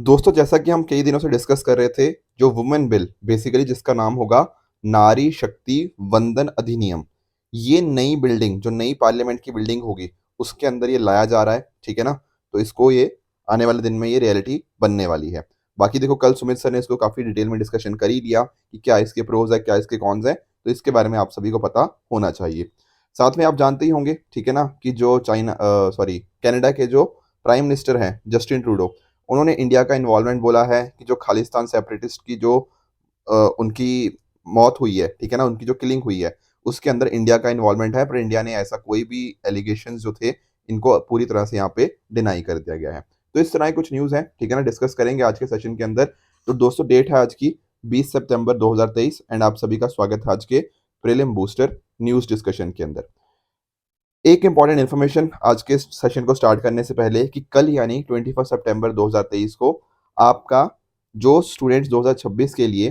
दोस्तों, जैसा कि हम कई दिनों से डिस्कस कर रहे थे, जो वुमेन बिल बेसिकली जिसका नाम होगा नारी शक्ति वंदन अधिनियम। ये नई बिल्डिंग जो नई पार्लियामेंट की बिल्डिंग होगी, उसके अंदर ये लाया जा रहा है, ठीक है ना? तो इसको ये आने वाले दिन में ये रियलिटी बनने वाली है। बाकी देखो, कल सुमित सर ने इसको काफ़ी डिटेल में डिस्कशन कर ही लिया कि क्या इसके प्रोज़ है, क्या इसके कॉन्स हैं, तो इसके बारे में आप सभी को पता होना चाहिए। साथ में आप जानते ही होंगे, ठीक है ना, कि जो कनाडा के जो प्राइम मिनिस्टर हैं जस्टिन ट्रूडो, उन्होंने इंडिया का इन्वॉल्वमेंट बोला है कि जो खालिस्तान सेपरेटिस्ट की जो उनकी मौत हुई है, ठीक है ना, उनकी जो किलिंग हुई है, उसके अंदर इंडिया का इन्वॉल्वमेंट है, पर इंडिया ने ऐसा कोई भी एलिगेशंस जो थे, इनको पूरी तरह से यहाँ पे डिनाई कर दिया गया है। तो इस तरह की कुछ न्यूज़ हैं, ठीक है ना, डिस्कस करेंगे आज के सेशन के अंदर। तो दोस्तों, डेट है आज की 20 सितंबर 2023 एंड आप सभी का स्वागत है आज के प्रीलिम बूस्टर न्यूज़ डिस्कशन के अंदर। एक इम्पॉर्टेंट इन्फॉर्मेशन आज के सेशन को स्टार्ट करने से पहले कि कल यानी 21 सितंबर 2023 को आपका जो स्टूडेंट्स 2026 के लिए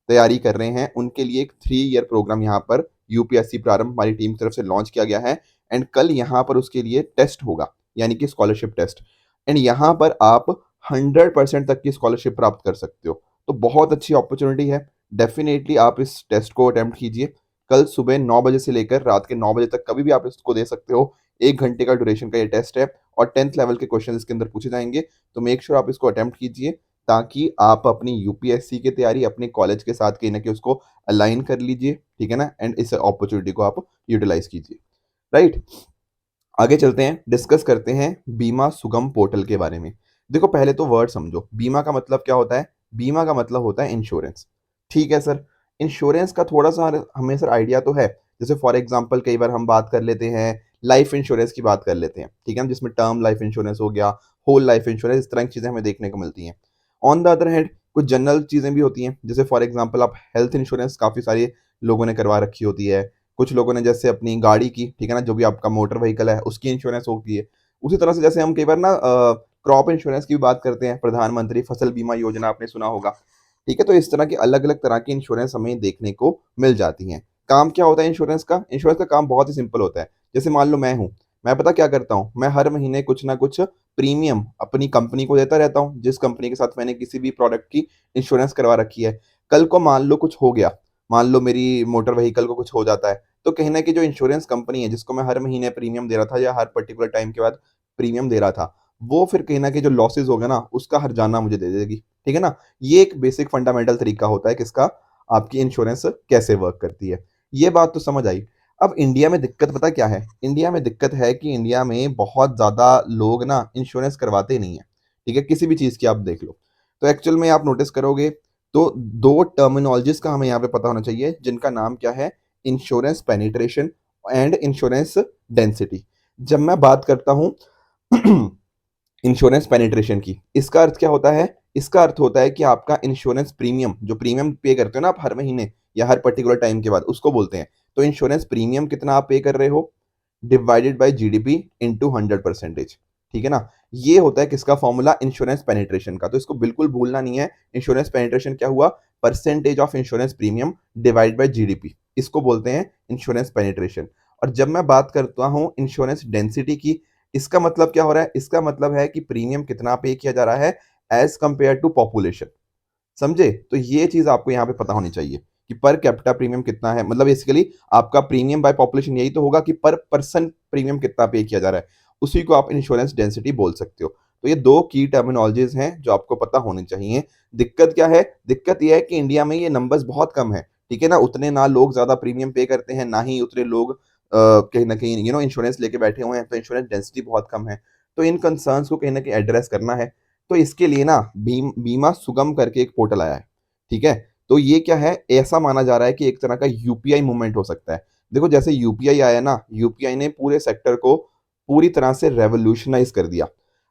तैयारी कर रहे हैं, उनके लिए एक 3 ईयर प्रोग्राम यहाँ पर यूपीएससी प्रारंभ हमारी टीम की तरफ से लॉन्च किया गया है। एंड कल यहाँ पर उसके लिए टेस्ट होगा, यानी कि स्कॉलरशिप टेस्ट। एंड यहाँ पर आप 100% तक की स्कॉलरशिप प्राप्त कर सकते हो। तो बहुत अच्छी अपॉर्चुनिटी है। डेफिनेटली आप इस टेस्ट को अटेम्प्ट कीजिए। कल सुबह 9 बजे से लेकर रात के 9 बजे तक कभी भी आप इसको दे सकते हो। 1 घंटे का ड्यूरेशन का ये टेस्ट है और 10th लेवल के क्वेश्चन इसके अंदर पूछे जाएंगे। तो मेक श्योर आप इसको अटेम्प्ट कीजिए, ताकि आप अपनी यूपीएससी की तैयारी अपने कॉलेज के साथ कहीं ना कहीं उसको अलाइन कर लीजिए, ठीक है ना, एंड इस अपॉर्चुनिटी को आप यूटिलाइज कीजिए। राइट, आगे चलते हैं, डिस्कस करते हैं बीमा सुगम पोर्टल के बारे में। देखो, पहले तो वर्ड समझो, बीमा का मतलब क्या होता है। बीमा का मतलब होता है इंश्योरेंस। ठीक है सर, इंश्योरेंस का थोड़ा सा हमें सर आइडिया तो है। जैसे फॉर एग्जांपल कई बार हम बात कर लेते हैं लाइफ इंश्योरेंस की, बात कर लेते हैं, ठीक है ना, जिसमें टर्म लाइफ इंश्योरेंस हो गया, होल लाइफ इंश्योरेंस, इस तरह की चीजें हमें देखने को मिलती हैं। ऑन द अदर हैंड कुछ जनरल चीजें भी होती हैं, जैसे फॉर एग्जांपल आप हेल्थ इंश्योरेंस काफी सारे लोगों ने करवा रखी होती है। कुछ लोगों ने जैसे अपनी गाड़ी की, ठीक है ना, जो भी आपका मोटर व्हीकल है उसकी इंश्योरेंस होती है। उसी तरह से जैसे हम कई बार ना क्रॉप इंश्योरेंस की भी बात करते हैं, प्रधानमंत्री फसल बीमा योजना आपने सुना होगा। ठीक है, तो इस तरह की अलग अलग तरह की इंश्योरेंस हमें देखने को मिल जाती हैं। काम क्या होता है इंश्योरेंस का? इंश्योरेंस का काम बहुत ही सिंपल होता है। जैसे मान लो मैं पता क्या करता हूँ, मैं हर महीने कुछ ना कुछ प्रीमियम अपनी कंपनी को देता रहता हूँ, जिस कंपनी के साथ मैंने किसी भी प्रोडक्ट की इंश्योरेंस करवा रखी है। कल को मान लो कुछ हो गया, मान लो मेरी मोटर व्हीकल को कुछ हो जाता है, तो कहीं ना कहीं जो इंश्योरेंस कंपनी है जिसको मैं हर महीने प्रीमियम दे रहा था या हर पर्टिकुलर टाइम के बाद प्रीमियम दे रहा था, वो फिर कहीं ना कहीं जो लॉसेज हो गया ना, उसका हर्जाना मुझे दे देगी। ठीक है ना? ये एक बेसिक फंडामेंटल तरीका होता है किसका, आपकी इंश्योरेंस कैसे वर्क करती है। ये बात तो समझ आई। अब इंडिया में दिक्कत पता क्या है? इंडिया में दिक्कत है कि इंडिया में बहुत ज्यादा लोग ना इंश्योरेंस करवाते नहीं है। ठीक है, किसी भी चीज की आप देख लो। तो एक्चुअल में आप नोटिस करोगे तो दो टर्मिनोलॉजीज का हमें यहाँ पे पता होना चाहिए, जिनका नाम क्या है, insurance penetration and insurance density. जब मैं बात करता हूँ इंश्योरेंस पेनिट्रेशन की, इसका अर्थ क्या होता है? इसका अर्थ होता है कि आपका इंश्योरेंस प्रीमियम, जो प्रीमियम पे करते हो ना आप हर महीने या हर पर्टिकुलर टाइम के बाद, उसको बोलते हैं। तो इंश्योरेंस प्रीमियम कितना आप पे कर रहे हो डिवाइडेड बाय जीडीपी इनटू 100%। ठीक है ना? ये होता है किसका फॉर्मूला, इंश्योरेंस पेनिट्रेशन का। तो इसको बिल्कुल भूलना नहीं है। इंश्योरेंस पेनिट्रेशन क्या हुआ, percentage of insurance premium divide by GDP, इसको बोलते हैं इंश्योरेंस पेनिट्रेशन। और जब मैं बात करता हूं इंश्योरेंस डेंसिटी की, इसका मतलब क्या हो रहा है? इसका मतलब है कि प्रीमियम कितना पे किया जा रहा है एज कंपेयर टू पॉपुलेशन। समझे? तो ये चीज आपको यहाँ पे पता होनी चाहिए कि पर कैपिटा प्रीमियम कितना है। मतलब बेसिकली आपका प्रीमियम बाय पॉपुलेशन यही तो होगा कि पर पर्सन प्रीमियम कितना पे किया जा रहा है, उसी को आप इंश्योरेंस डेंसिटी बोल सकते हो। तो ये दो की टर्मिनोलॉजीज हैं जो आपको पता होनी चाहिए। दिक्कत क्या है? दिक्कत ये है कि इंडिया में ये नंबर्स बहुत कम है। ठीक है ना? उतने ना लोग ज्यादा प्रीमियम पे करते हैं, ना ही उतने लोग कहीं ना कहीं इंश्योरेंस लेके बैठे हुए हैं, तो इंश्योरेंस डेंसिटी बहुत कम है। तो इन कंसर्न्स को कहीं ना कहीं एड्रेस करना है। तो इसके लिए ना बीमा सुगम करके एक पोर्टल आया है। ठीक है, तो ये क्या है, ऐसा माना जा रहा है कि एक तरह का यूपीआई मूवमेंट हो सकता है। देखो, जैसे यूपीआई आया ना, यूपीआई ने पूरे सेक्टर को पूरी तरह से रेवोल्यूशनाइज कर दिया।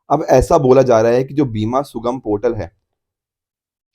अब ऐसा बोला जा रहा है कि जो बीमा सुगम पोर्टल है,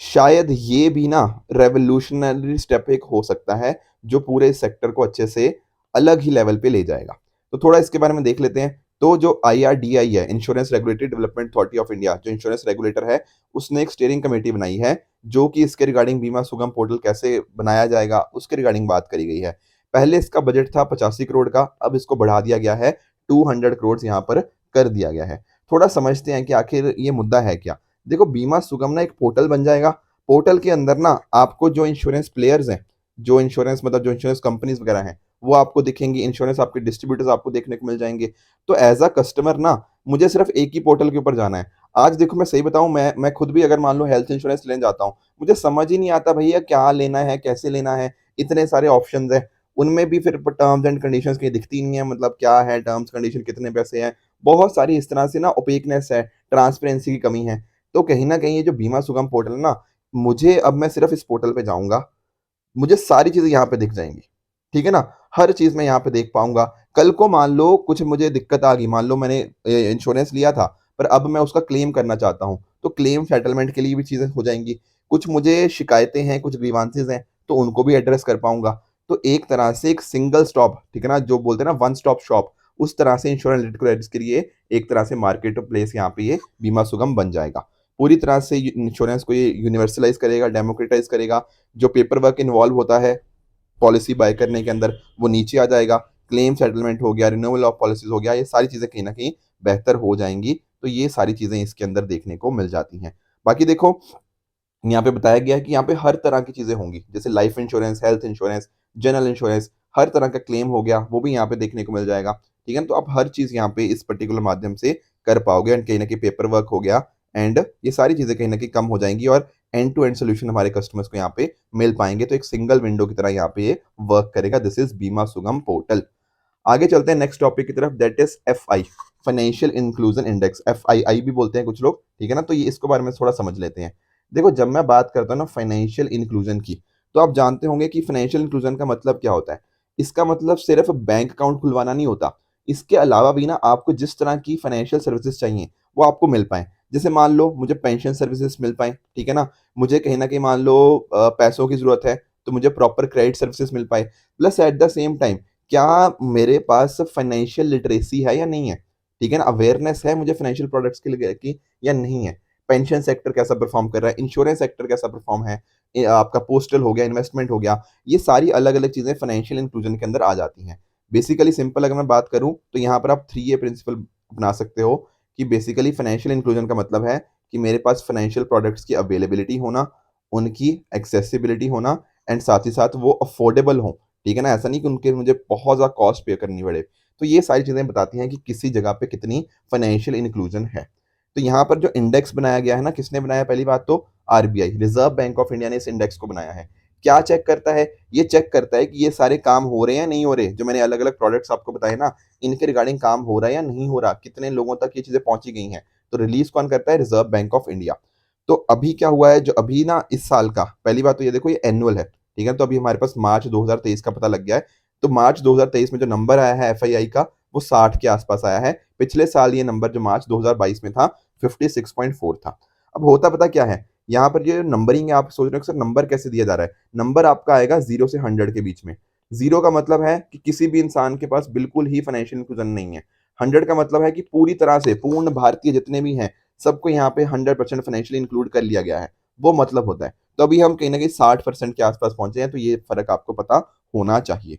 शायद ये भी ना रेवोल्यूशनरी स्टेप एक हो सकता है, जो पूरे सेक्टर को अच्छे से अलग ही लेवल पे ले जाएगा। तो थोड़ा इसके बारे में देख लेते हैं। तो जो आईआरडीआई है, insurance regulatory development authority of India, जो इंश्योरेंस रेगुलेटर है, उसने एक स्टीयरिंग कमेटी बनाई है, जो कि इसके रिगार्डिंग बीमा सुगम पोर्टल कैसे बनाया जाएगा उसके रिगार्डिंग बात करी गई है। पहले इसका बजट था 85 करोड़ का, अब इसको बढ़ा दिया गया है 200 करोड़ यहाँ पर कर दिया गया है। थोड़ा समझते हैं कि आखिर ये मुद्दा है क्या। देखो बीमा सुगम ना एक पोर्टल बन जाएगा। पोर्टल के अंदर ना आपको जो इंश्योरेंस प्लेयर्स हैं, जो इंश्योरेंस मतलब जो इंश्योरेंस कंपनीज वगैरह हैं, वो आपको दिखेंगी। इंश्योरेंस आपके डिस्ट्रीब्यूटर्स आपको देखने को मिल जाएंगे। तो एज अ कस्टमर ना मुझे सिर्फ एक ही पोर्टल के ऊपर जाना है। आज देखो मैं सही बताऊं, मैं खुद भी अगर मान लो हेल्थ इंश्योरेंस लेने जाता हूँ, मुझे समझ ही नहीं आता भैया क्या लेना है, कैसे लेना है। इतने सारे ऑप्शंस हैं, उनमें भी फिर टर्म्स एंड कंडीशंस कहीं दिखती नहीं है, मतलब क्या है टर्म्स कंडीशन, कितने पैसे हैं। बहुत सारी इस तरह से ना ओपेकनेस है, ट्रांसपेरेंसी की कमी है। तो कहीं ना कहीं ये जो बीमा सुगम पोर्टल है ना, मुझे अब मैं सिर्फ इस पोर्टल पे जाऊंगा, मुझे सारी चीजें यहाँ पे दिख जाएंगी। ठीक है ना, हर चीज मैं यहाँ पे देख पाऊंगा। कल को मान लो कुछ मुझे दिक्कत आ गई, मान लो मैंने इंश्योरेंस लिया था पर अब मैं उसका क्लेम करना चाहता हूँ, तो क्लेम सेटलमेंट के लिए भी चीजें हो जाएंगी। कुछ मुझे शिकायतें हैं, कुछ ग्रीवांसेस हैं, तो उनको भी एड्रेस कर पाऊंगा। तो एक तरह से एक सिंगल स्टॉप, ठीक है ना, जो बोलते हैं ना वन स्टॉप शॉप, उस तरह से इंश्योरेंस के लिए एक तरह से मार्केट प्लेस यहाँ पे ये बीमा सुगम बन जाएगा। पूरी तरह से इंश्योरेंस को ये यूनिवर्सलाइज करेगा, डेमोक्रेटाइज करेगा। जो पेपर वर्क इन्वॉल्व होता है पॉलिसी बाय करने के अंदर, वो नीचे आ जाएगा। क्लेम सेटलमेंट हो गया, रिन्यूअल ऑफ पॉलिसीज हो गया, ये सारी चीजें कहीं ना कहीं बेहतर हो जाएंगी। तो ये सारी चीजें इसके अंदर देखने को मिल जाती हैं। बाकी देखो, यहाँ पे बताया गया है कि यहाँ पे हर तरह की चीजें होंगी, जैसे life insurance, health insurance, general insurance, हर तरह का क्लेम हो गया, वो भी यहाँ पे देखने को मिल जाएगा। ठीक है, तो आप हर चीज यहाँ पे इस पर्टिकुलर माध्यम से कर पाओगे, एंड कहीं ना कहीं पेपर वर्क हो गया, एंड ये सारी चीजें कहीं ना कहीं कम हो जाएंगी, और एंड टू एंड सोल्यूशन हमारे कस्टमर्स को यहाँ पे मिल पाएंगे। तो एक सिंगल विंडो की तरह यहाँ पे ये वर्क करेगा। दिस इज बीमा सुगम पोर्टल। आगे चलते हैं नेक्स्ट टॉपिक की तरफ, that is F I, financial inclusion index, F I I भी बोलते हैं कुछ लोग। ठीक है ना, तो ये इसके बारे में थोड़ा समझ लेते हैं। देखो जब मैं बात करता हूँ ना फाइनेंशियल इंक्लूजन की, तो आप जानते होंगे कि फाइनेंशियल इंक्लूजन का मतलब क्या होता है। इसका मतलब सिर्फ बैंक अकाउंट खुलवाना नहीं होता, इसके अलावा भी ना आपको जिस तरह की फाइनेंशियल सर्विसेज चाहिए वो आपको मिल पाए। जैसे मान लो मुझे पेंशन सर्विसेज मिल पाए, ठीक है ना, मुझे कहीं ना कहीं मान लो पैसों की जरूरत है, तो मुझे प्रॉपर क्रेडिट सर्विसेज मिल पाए। Plus at the same time क्या मेरे पास फाइनेंशियल लिटरेसी है या नहीं है, ठीक है ना, अवेयरनेस है मुझे फाइनेंशियल प्रोडक्ट्स के लिए की या नहीं है। पेंशन सेक्टर कैसा परफॉर्म कर रहा है, इंश्योरेंस सेक्टर कैसा परफॉर्म है, आपका पोस्टल हो गया, इन्वेस्टमेंट हो गया, ये सारी अलग अलग चीजें फाइनेंशियल इंक्लूजन के अंदर आ जाती हैं। बेसिकली सिंपल अगर मैं बात करूं तो यहाँ पर आप 3A प्रिंसिपल अपना सकते हो, कि बेसिकली फाइनेंशियल इंक्लूजन का मतलब है कि मेरे पास फाइनेंशियल प्रोडक्ट्स की अवेलेबिलिटी होना, उनकी एक्सेसिबिलिटी होना, एंड साथ ही साथ वो अफोर्डेबल हो। ठीक है ना, ऐसा नहीं कि उनके मुझे बहुत ज़्यादा कॉस्ट पे करनी पड़े। तो ये सारी चीज़ें बताती हैं कि किसी जगह पे कितनी फाइनेंशियल इंक्लूजन है। तो यहाँ पर जो इंडेक्स बनाया गया है ना, किसने बनाया, पहली बात तो RBI, reserve bank of India ने इस इंडेक्स को बनाया है। क्या चेक करता है, ये चेक करता है कि ये सारे काम हो रहे हैं नहीं हो रहे, जो मैंने अलग अलग प्रोडक्ट्स आपको बताए ना, इनके रिगार्डिंग काम हो रहा है या नहीं हो रहा, कितने लोगों तक ये चीजें पहुंची गई हैं। तो रिलीज कौन करता है, रिजर्व बैंक ऑफ इंडिया। तो अभी क्या हुआ है, जो अभी ना इस साल का, पहली बात तो ये देखो ये एनुअल है, ठीक है, तो अभी हमारे पास मार्च 2023 का पता लग गया है। तो मार्च 2023 में जो नंबर आया है एफआईआई का, वो 60 के आसपास आया है। पिछले साल ये नंबर जो मार्च 2022 में था 56.4 था। अब होता पता क्या है, यहाँ पर जो नंबरिंग है, आप सोच रहे हो सर नंबर कैसे दिया जा रहा है, नंबर आपका आएगा 0 से 100 के बीच में। 0 का मतलब है कि किसी भी इंसान के पास बिल्कुल ही फाइनेंशियल इंक्लूजन नहीं है। 100 का मतलब है कि पूरी तरह से पूर्ण भारतीय जितने भी हैं, सबको यहाँ पे 100% फाइनेंशियली इंक्लूड कर लिया गया है, वो मतलब होता है। तो अभी हम कहीं ना कहीं 60% के आसपास पहुंचे हैं, तो ये फर्क आपको पता होना चाहिए।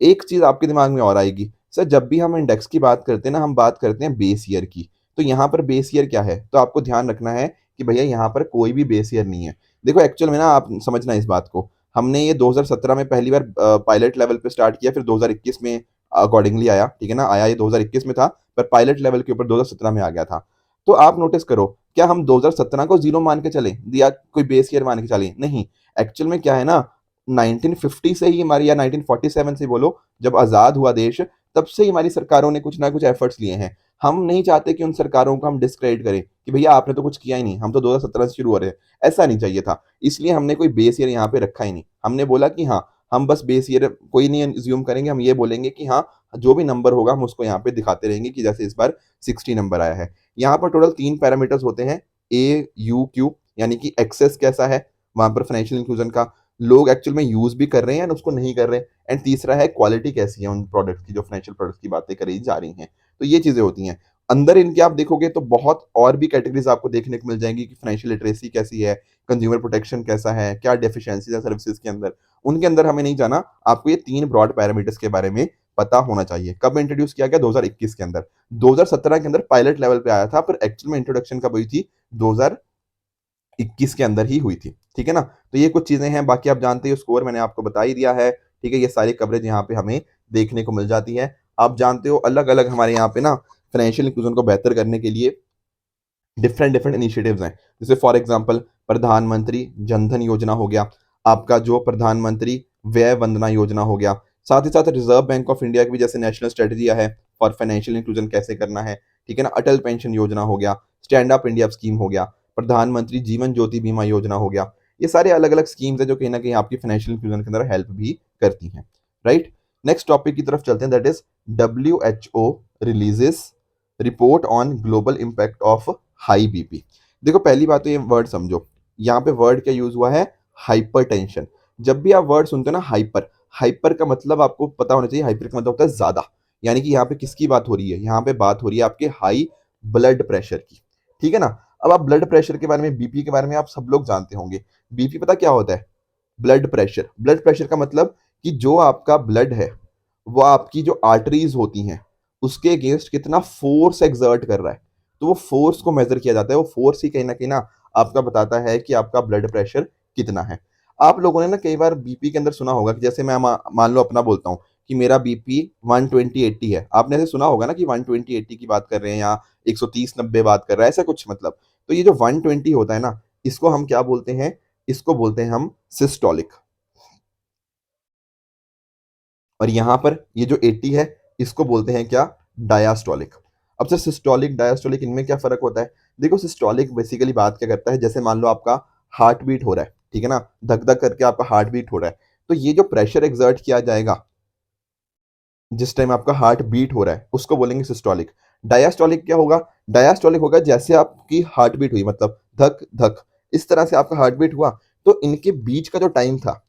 एक चीज आपके दिमाग में और आएगी, सर जब भी हम इंडेक्स की बात करते हैं ना, हम बात करते हैं बेस ईयर की। तो यहाँ पर बेस ईयर क्या है, तो आपको ध्यान रखना है कि भैया यहाँ पर कोई भी बेस ईयर नहीं है। देखो एक्चुअल में ना आप समझना इस बात को, हमने ये 2017 में पहली बार पायलट लेवल पे स्टार्ट किया, फिर 2021 में अकॉर्डिंगली आया, ठीक है ना, आया ये 2021 में था, पर पायलट लेवल के ऊपर 2017 में आ गया था। तो आप नोटिस करो, क्या हम 2017 को जीरो मान के चले या कोई बेस ईयर मान के चले, नहीं। एक्चुअल में क्या है ना, 1950 से ही हमारी, या 1947 से बोलो, जब आजाद हुआ देश, तब से ही हमारी सरकारों ने कुछ ना कुछ एफर्ट्स लिए हैं। हम नहीं चाहते कि उन सरकारों को हम डिस्क्रेडिट करें कि भैया आपने तो कुछ किया ही नहीं, हम तो 2017 से शुरू हो रहे हैं। ऐसा नहीं चाहिए था, इसलिए हमने कोई बेस ईयर यहाँ पे रखा ही नहीं। हमने बोला कि हाँ, हम बस बेस ईयर कोई नहीं ज्यूम करेंगे, हम ये बोलेंगे कि हाँ, जो भी नंबर होगा हम उसको यहाँ पे दिखाते रहेंगे, कि जैसे इस बार 60 नंबर आया है। यहाँ पर टोटल 3 पैरामीटर्स होते हैं, ए यू क्यू, यानी कि एक्सेस कैसा है वहां पर फाइनेंशियल इंक्लूजन का, लोग एक्चुअल में यूज भी कर रहे हैं या उसको नहीं कर रहे हैं, एंड तीसरा है क्वालिटी कैसी है उन प्रोडक्ट की, जो फाइनेंशियल प्रोडक्ट्स की बातें करी जा रही हैं। तो ये चीजें होती हैं। अंदर इनके आप देखोगे तो बहुत और भी कैटेगरीज आपको देखने को मिल जाएंगी, कि फाइनेंशियल लिटरेसी कैसी है, कंज्यूमर प्रोटेक्शन कैसा है, क्या डेफिशिएंसीज है सर्विसेज के अंदर। उनके अंदर हमें नहीं जाना, आपको ये 3 ब्रॉड पैरामीटर्स के बारे में पता होना चाहिए। कब इंट्रोड्यूस किया गया, 2021 के अंदर। 2017 के अंदर पायलट लेवल पे आया था, पर एक्चुअल में इंट्रोडक्शन कब हुई थी, 2000 21 के अंदर ही हुई थी। ठीक है ना? तो ये कुछ चीज़ें हैं, बाकी आप जानते हो स्कोर मैंने आपको बता ही दिया है। ठीक है? ये सारी कवरेज यहाँ पे हमें देखने को मिल जाती है। आप जानते हो अलग-अलग हमारे यहाँ पे ना फाइनेंशियल इंक्लूजन को बेहतर करने के लिए डिफरेंट डिफरेंट इनिशिएटिव्स हैं। जैसे फॉर एग्जांपल प्रधानमंत्री जनधन योजना हो गया, आपका जो प्रधानमंत्री व्यय वंदना योजना हो गया, साथ ही साथ रिजर्व बैंक ऑफ इंडिया की भी जैसे नेशनल स्ट्रेटजी है फॉर फाइनेंशियल इंक्लूजन कैसे करना है। ठीक है ना? अटल पेंशन योजना हो गया, स्टैंड अप इंडिया स्कीम हो गया, प्रधानमंत्री जीवन ज्योति बीमा योजना हो गया। ये सारे अलग अलग स्कीम्स हैं जो कहीं ना कहीं आपकी फाइनेंशियल इंक्लूजन के अंदर हेल्प भी करती हैं। राइट? नेक्स्ट टॉपिक की तरफ चलते हैं, that is WHO releases report on global impact of high BP. देखो पहली बात तो ये वर्ड समझो, यहाँ पे वर्ड क्या यूज हुआ है, हाइपरटेंशन। जब भी आप वर्ड सुनते हो ना हाइपर, हाइपर का मतलब आपको पता होना चाहिए, हाइपर का मतलब होता है ज्यादा। यानी कि यहाँ पे किसकी बात हो रही है, यहाँ पे बात हो रही है आपके हाई ब्लड प्रेशर की। ठीक है ना? अब आप ब्लड प्रेशर के बारे में, बीपी के बारे में आप सब लोग जानते होंगे। बीपी पता क्या होता है? Blood pressure. ब्लड प्रेशर का मतलब कि जो आपका ब्लड है वो आपकी जो आर्टरीज होती हैं उसके अगेंस्ट कितना फोर्स एक्सर्ट कर रहा है। तो वो फोर्स को मेजर किया जाता है, वो फोर्स ही कहीं ना आपका बताता है कि आपका ब्लड प्रेशर कितना है। आप लोगों ने ना कई बार बीपी के अंदर सुना होगा कि जैसे मैं मान लो अपना बोलता हूँ कि मेरा बीपी 120/80 है। आपने ऐसे सुना होगा ना कि 120/80 की बात कर रहे हैं या 130/90 बात कर रहा है, ऐसा कुछ मतलब। तो ये जो 120 होता है ना, इसको हम क्या बोलते हैं, इसको बोलते हैं हम सिस्टोलिक। और यहां पर ये जो 80 है इसको बोलते हैं क्या, डायास्टोलिक। अब सर सिस्टोलिक डायास्टोलिक इनमें क्या फर्क होता है? देखो सिस्टोलिक बेसिकली बात क्या करता है, जैसे मान लो आपका हार्ट बीट हो रहा है, ठीक है ना, धक धक करके आपका हार्ट बीट हो रहा है, तो ये जो प्रेशर एक्सर्ट किया जाएगा जिस टाइम आपका हार्ट बीट हो रहा है उसको बोलेंगे सिस्टोलिक। डायास्टोलिक क्या होगा? डायास्टोलिक होगा जैसे आपकी हार्ट बीट हुई, मतलब धक धक इस तरह से आपका हार्ट बीट हुआ, तो इनके बीच का जो टाइम था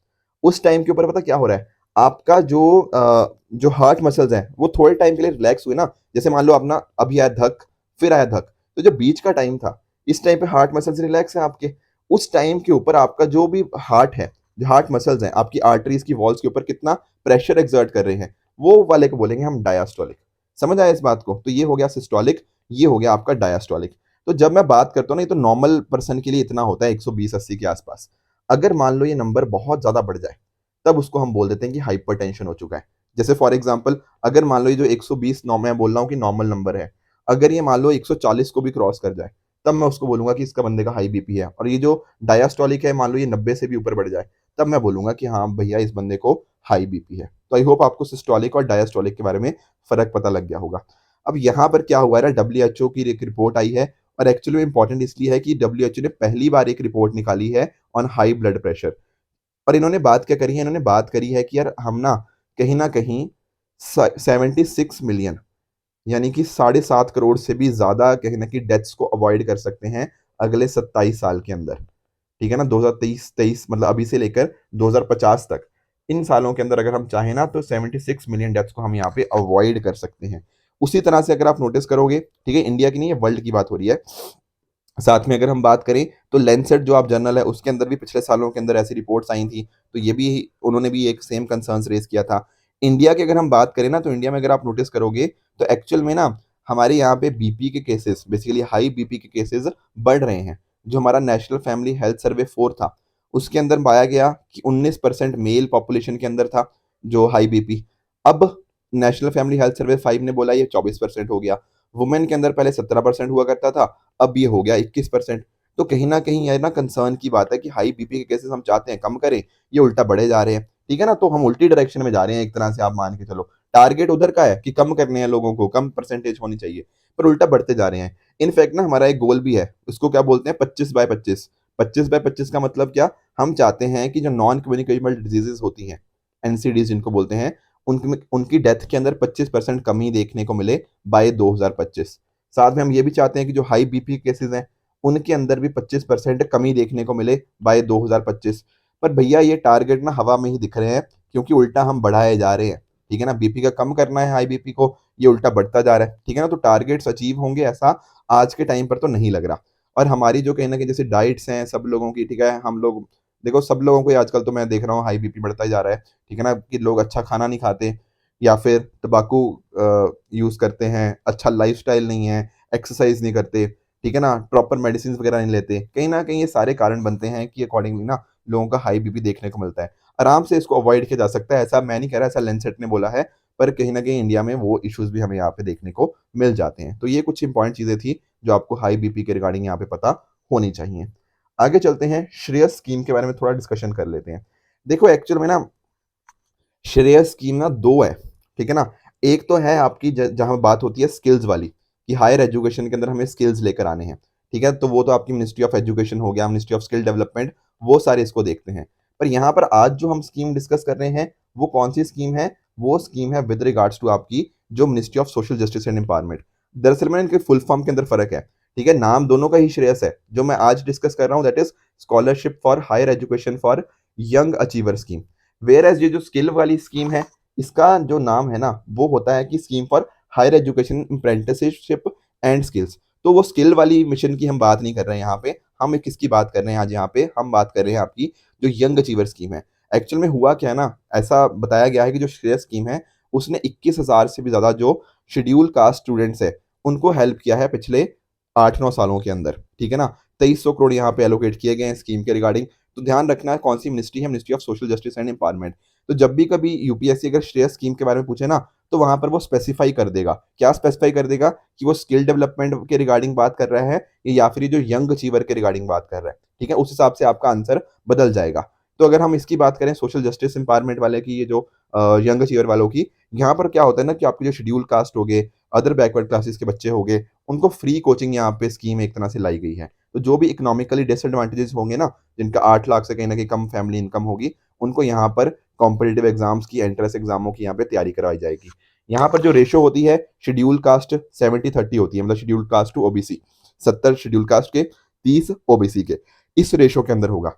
उस टाइम के ऊपर पता क्या हो रहा है, आपका जो हार्ट मसल्स हैं वो थोड़े टाइम के लिए रिलैक्स हुए ना। जैसे मान लो अपना अभी आया धक, फिर आया धक, तो जो बीच का टाइम था इस टाइम पे हार्ट मसल्स रिलैक्स हैं आपके। उस टाइम के ऊपर आपका जो भी हार्ट है, जो हार्ट मसल्स हैं आपकी आर्टरीज की वॉल्स के ऊपर कितना प्रेशर एक्सर्ट कर रहे हैं, वो वाले को बोलेंगे हम डायास्टोलिक। समझ आया इस बात को? तो ये हो गया सिस्टोलिक, ये हो गया आपका डायास्टोलिक। तो जब मैं बात करता हूँ ना, ये तो नॉर्मल पर्सन के लिए इतना होता है 120-80 के आसपास। अगर मान लो ये नंबर बहुत ज्यादा बढ़ जाए तब उसको हम बोल देते हैं कि हाइपरटेंशन हो चुका है। जैसे फॉर एग्जांपल अगर मान लो ये जो 120 मैं बोल रहा हूँ कि नॉर्मल नंबर है, अगर ये मान लो 140 को भी क्रॉस कर जाए तब मैं उसको बोलूंगा कि इसका बंदे का हाई बीपी है। और ये जो डायास्टोलिक है मान लो ये 90 से भी ऊपर बढ़ जाए तब मैं बोलूंगा कि हाँ भैया इस बंदे को हाई बीपी है। तो आई होप आपको सिस्टोलिक और डायस्टोलिक के बारे में फर्क पता लग गया होगा। अब यहाँ पर क्या हुआ है ना, डब्ल्यू की एक रिपोर्ट आई है, और एक्चुअली इंपॉर्टेंट इसलिए है कि डब्ल्यू ने पहली बार एक रिपोर्ट निकाली है ऑन हाई ब्लड प्रेशर। और इन्होंने बात क्या करी है, इन्होंने बात करी है कि यार हम ना कहीं 76 मिलियन, यानी कि 7.5 करोड़ से भी ज्यादा कहीं ना कहीं डेथ्स को अवॉइड कर सकते हैं अगले 27 साल के अंदर। ठीक है ना? 2023 मतलब अभी से लेकर 2050 तक, इन सालों के अंदर अगर हम चाहें ना तो 76 मिलियन डेथ्स को हम यहाँ पे अवॉइड कर सकते हैं। उसी तरह से अगर आप नोटिस करोगे, ठीक है, इंडिया की नहीं, ये वर्ल्ड की बात हो रही है। साथ में अगर हम बात करें तो लैंसेट जो आप जर्नल है उसके अंदर भी पिछले सालों के अंदर ऐसी रिपोर्ट्स आई थी, तो ये भी उन्होंने भी एक सेम कंसर्न्स रेज किया था। इंडिया की अगर हम बात करें ना, तो इंडिया में अगर आप नोटिस करोगे तो एक्चुअल में ना हमारे यहाँ पे बीपी के केसेस, बेसिकली हाई बीपी के केसेस बढ़ रहे हैं। जो हमारा नेशनल फैमिली हेल्थ सर्वे 4 था उसके अंदर पाया गया कि 19% मेल पॉपुलेशन के अंदर था जो हाई बीपी। अब नेशनल फैमिली हेल्थ सर्वे 5 ने बोला ये 24% हो गया। वुमेन के अंदर पहले 17% हुआ करता था, अब ये हो गया 21%। तो कहीं ना कहीं ये ना कंसर्न की बात है कि हाई बीपी के केसेस हम चाहते हैं कम करें, ये उल्टा बढ़े जा रहे हैं। ठीक है ना? तो हम उल्टी डायरेक्शन में जा रहे हैं एक तरह से, आप मान के चलो टारगेट उधर का है कि कम करने हैं लोगों को, कम परसेंटेज होनी चाहिए, पर उल्टा बढ़ते जा रहे हैं। इनफैक्ट ना हमारा एक गोल भी है, उसको क्या बोलते हैं, 25/25। 25/25 का मतलब क्या, हम चाहते हैं कि जो नॉन कम्युनिकेबल डिजीजेस होती हैं, एनसीडीज जिनको बोलते हैं, उनकी उनकी डेथ के अंदर 25% कमी देखने को मिले बाय 2025। साथ में हम ये भी चाहते हैं कि जो हाई बीपी केसेस हैं उनके अंदर भी 25% कमी देखने को मिले बाय 2025। पर भैया ये टारगेट ना हवा में ही दिख रहे हैं, क्योंकि उल्टा हम बढ़ाए जा रहे हैं। ठीक है ना? बीपी का कम करना है हाई बीपी को, ये उल्टा बढ़ता जा रहा है। ठीक है ना? तो टारगेट्स अचीव होंगे ऐसा आज के टाइम पर तो नहीं लग रहा। और हमारी जो कहीं ना कहीं जैसे डाइट्स हैं सब लोगों की, ठीक है, हम लोग देखो सब लोगों को ही आजकल तो मैं देख रहा हूँ हाई बीपी बढ़ता ही जा रहा है। ठीक है ना? कि लोग अच्छा खाना नहीं खाते या फिर तंबाकू यूज करते हैं, अच्छा लाइफस्टाइल नहीं है, एक्सरसाइज नहीं करते, ठीक है ना, प्रॉपर मेडिसिन वगैरह नहीं लेते, कहीं ना कहीं ये सारे कारण बनते हैं कि अकॉर्डिंगली ना लोगों का हाई बीपी देखने को मिलता है। आराम से इसको अवॉइड किया जा सकता है, ऐसा मैं नहीं कह रहा, ऐसा लेंसेट ने बोला है, पर कहीं ना कहीं इंडिया में वो इश्यूज भी हमें यहाँ पे देखने को मिल जाते हैं। तो ये कुछ इंपॉर्टेंट चीजें थी जो आपको हाई बीपी के रिगार्डिंग यहाँ पे पता होनी चाहिए। आगे चलते हैं, श्रेयस स्कीम के बारे में थोड़ा डिस्कशन कर लेते हैं। देखो एक्चुअल में ना श्रेयस स्कीम ना दो है, ठीक है ना। एक तो है आपकी जहां बात होती है स्किल्स वाली, कि हायर एजुकेशन के अंदर हमें स्किल्स लेकर आने हैं, ठीक है, तो वो तो आपकी मिनिस्ट्री ऑफ एजुकेशन हो गया, मिनिस्ट्री ऑफ स्किल डेवलपमेंट, वो सारे इसको देखते हैं। पर यहाँ पर आज जो हम स्कीम डिस्कस कर रहे हैं वो कौन सी स्कीम है, वो स्कीम है विद रिगार्ड्स टू आपकी जो ministry of social justice and empowerment. दरअसल में इनके फुल फॉर्म के अंदर फर्क है, ठीक है, नाम दोनों का ही श्रेयस है। जो मैं आज डिस्कस कर रहा हूँ that is scholarship for higher education for young achiever scheme, whereas ये जो स्किल वाली स्कीम है इसका जो नाम है ना वो होता है कि scheme for higher education apprenticeship and skills. तो वो स्किल वाली मिशन की हम बात नहीं कर रहे हैं यहाँ पे, हम किसकी बात कर रहे हैं आज यहाँ पे, हम बात कर रहे हैं आपकी जो यंग अचीवर स्कीम है। एक्चुअल में हुआ क्या है ना, ऐसा बताया गया है कि जो श्रेय स्कीम है उसने 21,000 से भी ज्यादा जो शेड्यूल कास्ट स्टूडेंट्स है उनको हेल्प किया है पिछले 8-9 सालों के अंदर, ठीक है ना। 2300 करोड़ यहाँ पे एलोकेट किए गए हैं स्कीम के रिगार्डिंग। तो ध्यान रखना है कौन सी मिनिस्ट्री है, ministry of social justice and empowerment. तो जब भी कभी यूपीएससी अगर श्रेय स्कीम के बारे में पूछे ना तो वहां पर वो स्पेसिफाई कर देगा, क्या स्पेसिफाई कर देगा कि वो स्किल डेवलपमेंट के रिगार्डिंग बात कर रहा है या फिर जो यंग अचीवर के रिगार्डिंग बात कर रहा है, ठीक है, उस हिसाब से आपका आंसर बदल जाएगा। तो अगर हम इसकी बात करें सोशल जस्टिस एम्पावरमेंट वाले की, ये जो यंग अचीवर वालों की, यहाँ पर क्या होता है ना कि आपके जो शेड्यूल कास्ट हो गए, अदर बैकवर्ड क्लासेस के बच्चे हो गए, उनको फ्री कोचिंग यहाँ पे स्कीम एक तरह से लाई गई है। तो जो भी इकोनॉमिकली डिसएडवांटेजेस होंगे ना, जिनका 8 लाख से कहीं ना कहीं कम फैमिली इनकम होगी, उनको यहाँ पर कॉम्पिटेटिव एग्जाम्स की, एंट्रेंस एग्जामों की यहाँ पे तैयारी करवाई जाएगी। यहाँ पर जो रेशो होती है शेड्यूल कास्ट 70-30 होती है, मतलब schedule caste to OBC, 70 schedule caste के, 30 ओबीसी के, इस रेशो के अंदर होगा।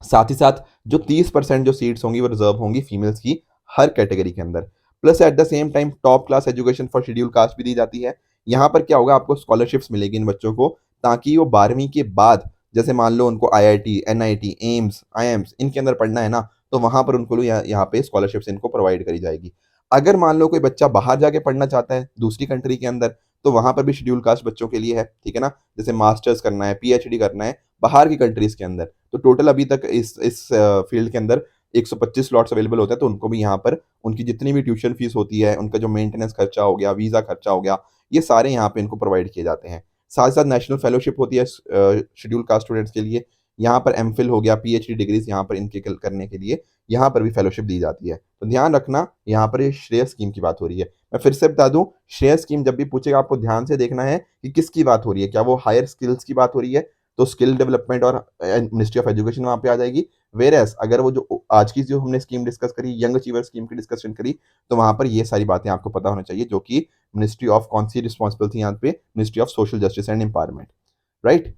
साथ ही साथ जो 30% जो सीट्स होंगी वो रिजर्व होंगी फीमेल्स की हर कैटेगरी के अंदर। Plus at the same time top class education for schedule caste भी दी जाती है। यहाँ पर क्या होगा, आपको स्कॉलरशिप्स मिलेगी इन बच्चों को, ताकि वो 12वीं के बाद जैसे मान लो उनको आईआईटी, एनआईटी, एम्स, आईएम्स इनके अंदर पढ़ना है ना, तो वहां पर उनको यहाँ पे स्कॉलरशिप्स इनको प्रोवाइड करी जाएगी। अगर मान लो कोई बच्चा बाहर जाके पढ़ना चाहता है दूसरी कंट्री के अंदर, तो वहां पर भी शेड्यूल कास्ट बच्चों के लिए है, ठीक है ना, जैसे मास्टर्स करना है, पीएचडी करना है बाहर की कंट्रीज के अंदर। तो टोटल अभी तक इस फील्ड के अंदर 125 स्लॉट्स अवेलेबल होते हैं, तो उनको भी यहाँ पर उनकी जितनी भी ट्यूशन फीस होती है, उनका जो मेंटेनेंस खर्चा हो गया, वीज़ा खर्चा हो गया, ये सारे यहाँ पे इनको प्रोवाइड किए जाते हैं। साथ ही साथ नेशनल फेलोशिप होती है शेड्यूल कास्ट स्टूडेंट्स के लिए, यहाँ पर एमफिल हो गया, पीएचडी डिग्रीज यहाँ पर इनके करने के लिए यहाँ पर भी फेलोशिप दी जाती है। तो ध्यान रखना यहाँ पर ये श्रेय स्कीम की बात हो रही है। मैं फिर से बता दूं, श्रेय स्कीम जब भी पूछेगा आपको ध्यान से देखना है कि किसकी बात हो रही है, क्या वो हायर स्किल्स की बात हो रही है, तो स्किल डेवलपमेंट और मिनिस्ट्री ऑफ एजुकेशन वहां पे आ जाएगी। वेर एस अगर वो जो आज की जो हमने स्कीम डिस्कस करी, यंग अचीवर स्कीम की डिस्कशन करी, तो वहां पर ये सारी बातें आपको पता होना चाहिए, जो कि मिनिस्ट्री ऑफ कौन सी रिस्पॉन्सिबल थी यहाँ पे, ministry of social justice and empowerment, right.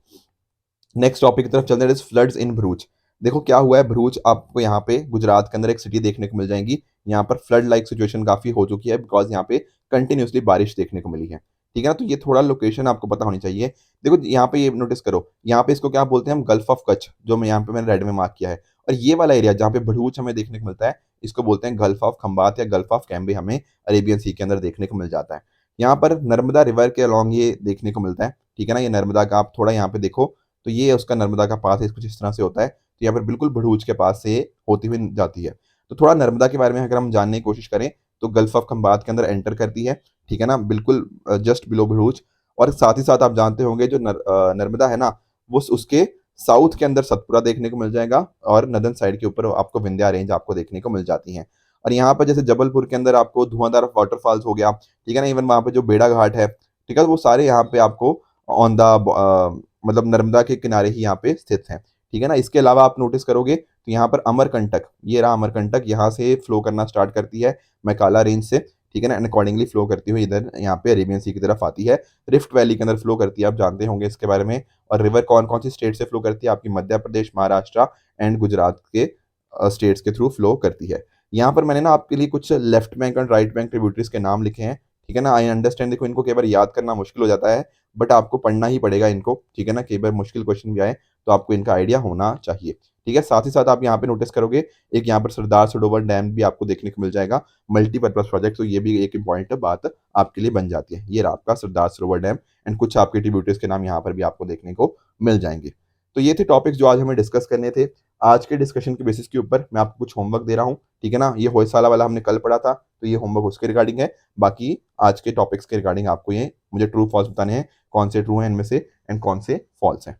Next topic की तरफ चलते हैं, फ्लड्स इन भरूच। देखो क्या हुआ है, भरूच आपको यहाँ पे गुजरात के अंदर एक सिटी देखने को मिल जाएगी, यहाँ पर फ्लड लाइक सिचुएशन काफी हो चुकी है, बिकॉज यहाँ पे कंटिन्यूसली बारिश देखने को मिली है, ठीक है ना। तो ये थोड़ा लोकेशन आपको पता होनी चाहिए। देखो यहाँ पे ये नोटिस करो, यहाँ पे इसको क्या बोलते हैं हम, गल्फ ऑफ कच्छ, जो मैं यहाँ पे मैंने रेड में मार्क किया है। और ये वाला एरिया जहाँ पे भरूच हमें देखने को मिलता है, इसको बोलते हैं गल्फ ऑफ खंबात या गल्फ ऑफ कैम्बे, हमें अरेबियन सी के अंदर देखने को मिल जाता है। यहाँ पर नर्मदा रिवर के अलॉन्ग ये देखने को मिलता है, ठीक है ना। ये नर्मदा का आप थोड़ा यहाँ पे देखो, तो ये उसका नर्मदा का पास है, कुछ इस तरह से होता है। तो यहाँ पर बिल्कुल भरूच के पास से होती हुई जाती है। तो थोड़ा नर्मदा के बारे में अगर हम जानने की कोशिश करें, तो गल्फ ऑफ खंबात के अंदर एंटर करती है, ठीक है ना, बिल्कुल जस्ट बिलो भरूच। और साथ ही साथ आप जानते होंगे जो नर्मदा है ना, वो उसके साउथ के अंदर सतपुरा देखने को मिल जाएगा, और नदन साइड के ऊपर आपको विंध्या रेंज आपको देखने को मिल जाती है। और यहाँ पर जैसे जबलपुर के अंदर आपको धुआंधार वाटरफॉल्स हो गया, ठीक है ना, इवन वहाँ पे जो बेड़ा घाट है, ठीक है, वो सारे यहाँ पे आपको ऑन द मतलब नर्मदा के किनारे ही यहाँ पे स्थित हैं, ठीक है ना। इसके अलावा आप नोटिस करोगे तो यहाँ पर अमरकंटक, ये रहा अमरकंटक, यहाँ से फ्लो करना स्टार्ट करती है मैकाला रेंज से, ठीक है ना, एंड अकॉर्डिंगली फ्लो करती हुई इधर यहाँ पे अरेबियन सी की तरफ आती है, रिफ्ट वैली के अंदर फ्लो करती है, आप जानते होंगे इसके बारे में। और रिवर कौन कौन सी स्टेट से फ्लो करती है, आपकी मध्य प्रदेश, महाराष्ट्र एंड गुजरात के स्टेट्स के थ्रू फ्लो करती है। यहाँ पर मैंने ना आपके लिए कुछ लेफ्ट बैंक और राइट बैंक ट्रिब्यूटरीज के नाम लिखे हैं, ठीक है ना। आई अंडरस्टैंड, देखो इनको कई बार याद करना मुश्किल हो जाता है, बट आपको पढ़ना ही पड़ेगा इनको, ठीक है ना, कई बार मुश्किल क्वेश्चन भी आए तो आपको इनका आइडिया होना चाहिए, ठीक है। साथ ही साथ आप यहाँ पे नोटिस करोगे एक यहाँ पर सरदार सरोवर डैम भी आपको देखने को मिल जाएगा, मल्टीपर्पज प्रोजेक्ट, तो ये भी एक इंपॉर्टेंट बात आपके लिए बन जाती है। ये रहा आपका सरदार सरोवर डैम एंड कुछ आपके ट्रिब्यूटरीज के नाम यहाँ पर भी आपको देखने को मिल जाएंगे। तो ये थे टॉपिक्स जो आज हमें डिस्कस करने थे। आज के डिस्कशन के बेसिस के ऊपर मैं आपको कुछ होमवर्क दे रहा हूँ, ठीक है ना। ये होयसाला वाला हमने कल पढ़ा था, तो ये होमवर्क उसके रिगार्डिंग है। बाकी आज के टॉपिक्स के रिगार्डिंग आपको ये मुझे ट्रू फॉल्स बताने हैं, कौन से ट्रू हैं इनमें से एंड कौन से फॉल्स हैं।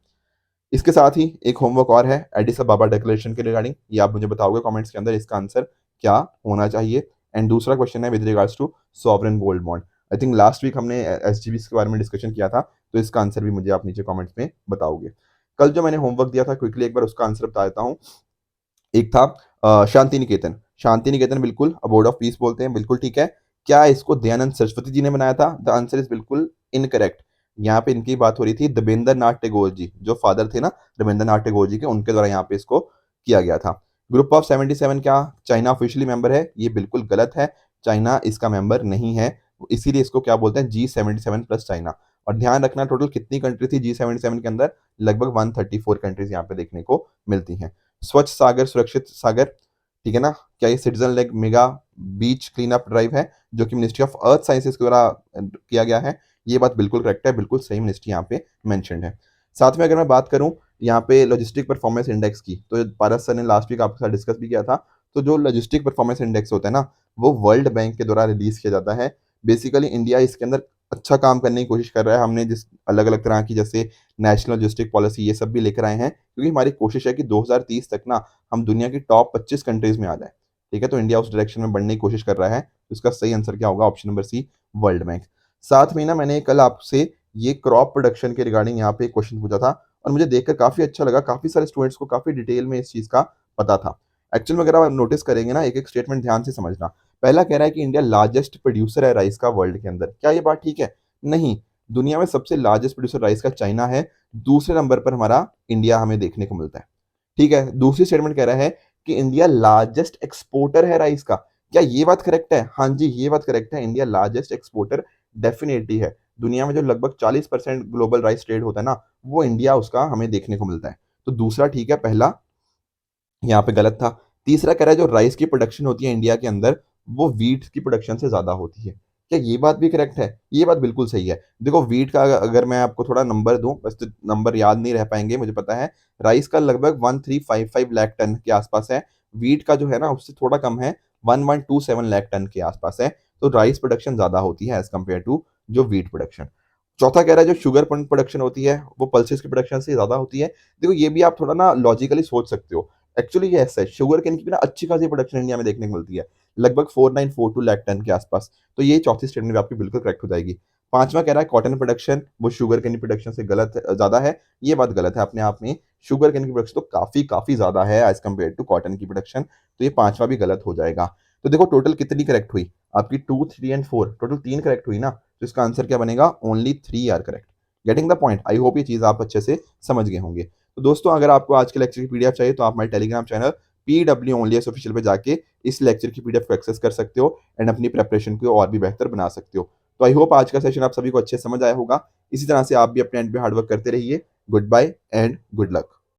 इसके साथ ही एक होमवर्क और है एडिस अबाबा डिक्लेरेशन के रिगार्डिंग, ये आप मुझे बताओगे कमेंट्स के अंदर इसका आंसर क्या होना चाहिए। एंड दूसरा क्वेश्चन है with regards to sovereign gold bond. I think last week हमने एसजीबी के बारे में डिस्कशन किया था, तो इसका आंसर भी मुझे आप नीचे कमेंट्स में बताओगे। कल जो मैंने होमवर्क दिया था क्विकली एक बार उसका आंसर बता देता हूँ। एक था शांति निकेतन। शांति निकेतन बिल्कुल अबोर्ड ऑफ पीस बोलते हैं, बिल्कुल ठीक है। क्या इसको दयानंद सरस्वती जी ने बनाया था? द आंसर इज बिल्कुल इनकरेक्ट। यहाँ पे इनकी बात हो रही थी दबेंद्र नाथ टैगोर जी, जो फादर थे ना रविंद्र नाथ टैगोर जी के, उनके द्वारा यहाँ पे इसको किया गया था। ग्रुप ऑफ 77 क्या चाइना ऑफिशियली मेंबर है? ये बिल्कुल गलत है, चाइना इसका मेंबर नहीं है, इसीलिए इसको क्या बोलते हैं G77 प्लस चाइना। और ध्यान रखना टोटल कितनी कंट्री थी G77 के अंदर? लगभग 134 कंट्रीज यहाँ पे देखने को मिलती हैं। स्वच्छ सागर सुरक्षित सागर, ठीक है ना, क्या ये सिटीजन लेग मेगा बीच क्लीन अप ड्राइव है जो कि मिनिस्ट्री ऑफ अर्थ साइंसेज के द्वारा किया गया है? ये बात बिल्कुल करेक्ट है, बिल्कुल सही मिनिस्ट्री यहाँ पे मेंशन्ड है। साथ में अगर मैं बात करूं यहाँ पे लॉजिस्टिक परफॉर्मेंस इंडेक्स की, तो पारस सर ने लास्ट वीक आपके साथ डिस्कस भी किया था। तो जो लॉजिस्टिक परफॉर्मेंस इंडेक्स होता है ना, वो वर्ल्ड बैंक के द्वारा रिलीज किया जाता है। बेसिकली इंडिया इसके अंदर अच्छा काम करने की कोशिश कर रहा है। हमने जिस अलग अलग तरह की जैसे नेशनल लॉजिस्टिक पॉलिसी ये सब भी लेकर आए हैं, क्योंकि हमारी कोशिश है कि 2030 तक ना हम दुनिया की टॉप 25 कंट्रीज में आ जाए, ठीक है। तो इंडिया उस डायरेक्शन में बढ़ने की कोशिश कर रहा है, तो इसका सही आंसर क्या होगा? Option number C, world bank. साथ में ना मैंने कल आपसे ये क्रॉप प्रोडक्शन के रिगार्डिंग यहाँ पे क्वेश्चन पूछा था, और मुझे देखकर काफी अच्छा लगा, काफी सारे स्टूडेंट्स को काफी डिटेल में इस चीज का पता था। एक्चुअल में अगर आप नोटिस करेंगे ना, एक एक स्टेटमेंट ध्यान से समझना। पहला कह रहा है कि इंडिया लार्जेस्ट प्रोड्यूसर है राइस का वर्ल्ड के अंदर। क्या ये बात ठीक है? नहीं, दुनिया में सबसे लार्जेस्ट प्रोड्यूसर राइस का चाइना है, दूसरे नंबर पर हमारा इंडिया हमें देखने को मिलता है, ठीक है। दूसरी स्टेटमेंट कह रहा है कि इंडिया लार्जेस्ट एक्सपोर्टर है राइस का। क्या ये बात करेक्ट है? हाँ जी, ये बात करेक्ट है, इंडिया लार्जेस्ट एक्सपोर्टर डेफिनेटली है। दुनिया में जो लगभग 40% ग्लोबल राइस ट्रेड होता है ना, वो इंडिया उसका हमें देखने को मिलता है। तो दूसरा ठीक है, पहला यहाँ पे गलत था। तीसरा कह रहा है जो राइस की प्रोडक्शन होती है इंडिया के अंदर, वो वीट की प्रोडक्शन से ज्यादा होती है। क्या ये बात भी करेक्ट है? ये बात बिल्कुल सही है। देखो वीट का अगर मैं आपको थोड़ा नंबर दूं, बस तो नंबर याद नहीं रह पाएंगे मुझे पता है। राइस का लगभग 1355 लाख टन के आसपास है, वीट का जो है ना उससे थोड़ा कम है, 1127 लाख टन के आसपास है। तो राइस प्रोडक्शन ज्यादा होती है एज कम्पेयर टू जो वीट प्रोडक्शन। चौथा कह रहा है जो शुगर प्रोडक्शन होती है वो पल्सेस की प्रोडक्शन से ज्यादा होती है। देखो ये भी आप थोड़ा ना लॉजिकली सोच सकते हो। एक्चुअली ये ऐसा है, शुगर केन की भी ना अच्छी खासी प्रोडक्शन इंडिया में देखने को मिलती है, लगभग 4942 लाख टन के आसपास। तो ये चौथी स्टेटमेंट आपकी बिल्कुल करेक्ट हो जाएगी। पांचवा कह रहा है कॉटन प्रोडक्शन वो शुगर केन की प्रोडक्शन से गलत ज्यादा है। ये बात गलत है अपने आप में, शुगर केन की प्रोडक्शन तो काफी काफी ज्यादा है एज कम्पेयर टू कॉटन की प्रोडक्शन। तो ये पांचवा भी गलत हो जाएगा। तो देखो टोटल कितनी करेक्ट हुई आपकी? 2, 3 एंड 4, टोटल 3 करेक्ट हुई ना। तो इसका आंसर क्या बनेगा? Only 3 are correct. Getting the point? I hope ये चीज आप अच्छे से समझ गए होंगे। तो दोस्तों अगर आपको आज के लेक्चर की पीडीएफ चाहिए तो आप हमारे टेलीग्राम चैनल PW ओनलीएस ऑफिशियल पे जाके इस लेक्चर की पीडीएफ को एक्सेस कर सकते हो एंड अपनी प्रेपरेशन को और भी बेहतर बना सकते हो। तो आई होप आज का सेशन आप सभी को अच्छे से समझ आया होगा। इसी तरह से आप भी अपने एंड पे हार्डवर्क करते रहिए। Goodbye and good luck.